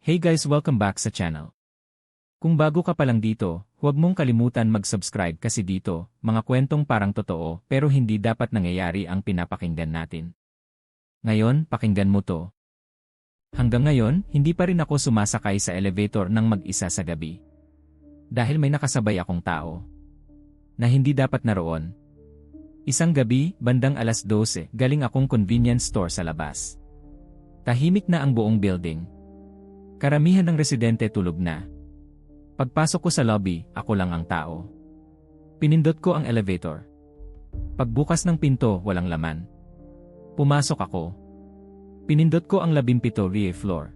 Hey guys, welcome back sa channel. Kung bago ka pa lang dito, huwag mong kalimutan mag-subscribe kasi dito, mga kwentong parang totoo pero hindi dapat nangyayari ang pinapakinggan natin. Ngayon, pakinggan mo to. Hanggang ngayon, hindi pa rin ako sumasakay sa elevator ng mag-isa sa gabi. Dahil may nakasabay akong tao na hindi dapat naroon. Isang gabi, bandang alas 12, galing akong convenience store sa labas. Tahimik na ang buong building. Karamihan ng residente tulog na. Pagpasok ko sa lobby, ako lang ang tao. Pinindot ko ang elevator. Pagbukas ng pinto, walang laman. Pumasok ako. Pinindot ko ang 17 rear floor.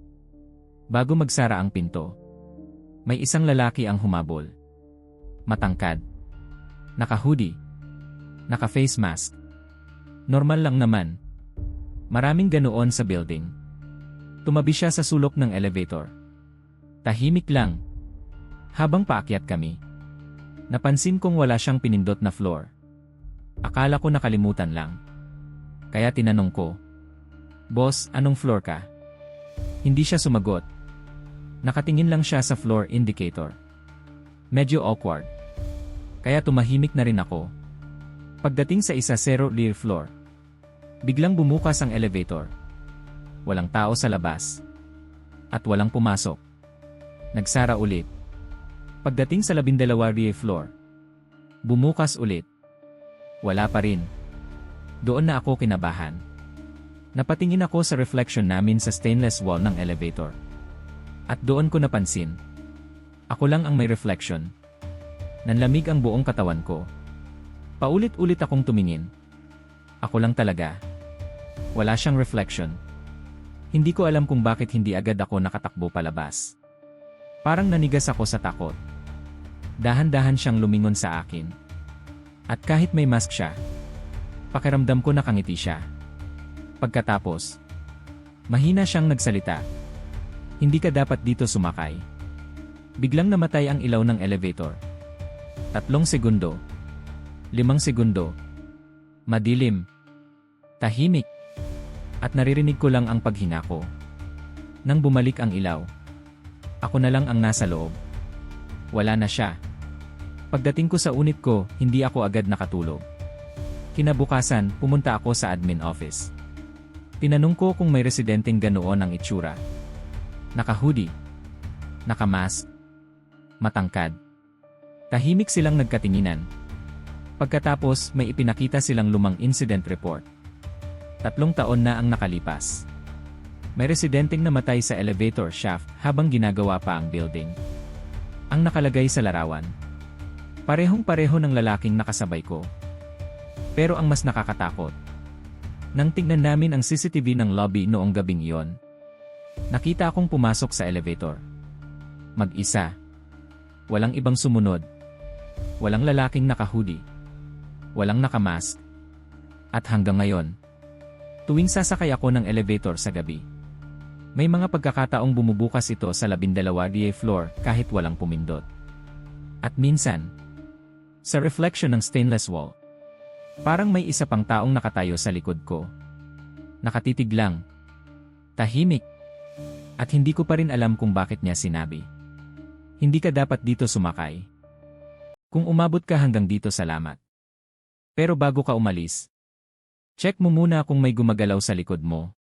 Bago magsara ang pinto, may isang lalaki ang humabol. Matangkad. Naka-hoodie. Naka-face mask. Normal lang naman. Maraming ganoon sa building. Tumabi siya sa sulok ng elevator. Tahimik lang. Habang paakyat kami, napansin kong wala siyang pinindot na floor. Akala ko nakalimutan lang. Kaya tinanong ko, "Boss, anong floor ka?" Hindi siya sumagot. Nakatingin lang siya sa floor indicator. Medyo awkward. Kaya tumahimik na rin ako. Pagdating sa 10 rear floor, biglang bumukas ang elevator. Walang tao sa labas. At walang pumasok. Nagsara ulit. Pagdating sa 12 rear floor, bumukas ulit. Wala pa rin. Doon na ako kinabahan. Napatingin ako sa reflection namin sa stainless wall ng elevator. At doon ko napansin. Ako lang ang may reflection. Nanlamig ang buong katawan ko. Paulit-ulit akong tumingin. Ako lang talaga. Wala siyang reflection. Hindi ko alam kung bakit hindi agad ako nakatakbo palabas. Parang nanigas ako sa takot. Dahan-dahan siyang lumingon sa akin. At kahit may mask siya, pakiramdam ko nakangiti siya. Pagkatapos, mahina siyang nagsalita. Hindi ka dapat dito sumakay. Biglang namatay ang ilaw ng elevator. 3 segundo. 5 segundo. Madilim. Tahimik. At naririnig ko lang ang paghinga ko. Nang bumalik ang ilaw, ako na lang ang nasa loob. Wala na siya. Pagdating ko sa unit ko, hindi ako agad nakatulog. Kinabukasan, pumunta ako sa admin office. Tinanong ko kung may residenteng ganoon ang itsura. Naka-hoodie. Naka-mask. Matangkad. Tahimik silang nagkatinginan. Pagkatapos, may ipinakita silang lumang incident report. 3 taon na ang nakalipas. May residenteng namatay sa elevator shaft habang ginagawa pa ang building. Ang nakalagay sa larawan. Parehong-pareho ng lalaking nakasabay ko. Pero ang mas nakakatakot, nang tignan namin ang CCTV ng lobby noong gabing iyon, nakita akong pumasok sa elevator. Mag-isa. Walang ibang sumunod. Walang lalaking naka-hoodie. Walang nakamask. At hanggang ngayon, tuwing sasakay ako ng elevator sa gabi, may mga pagkakataong bumubukas ito sa 12 rear floor kahit walang pumindot. At minsan, sa reflection ng stainless wall, parang may isa pang taong nakatayo sa likod ko. Nakatitig lang. Tahimik. At hindi ko pa rin alam kung bakit niya sinabi, "Hindi ka dapat dito sumakay. Kung umabot ka hanggang dito, salamat. Pero bago ka umalis, check mo muna kung may gumagalaw sa likod mo."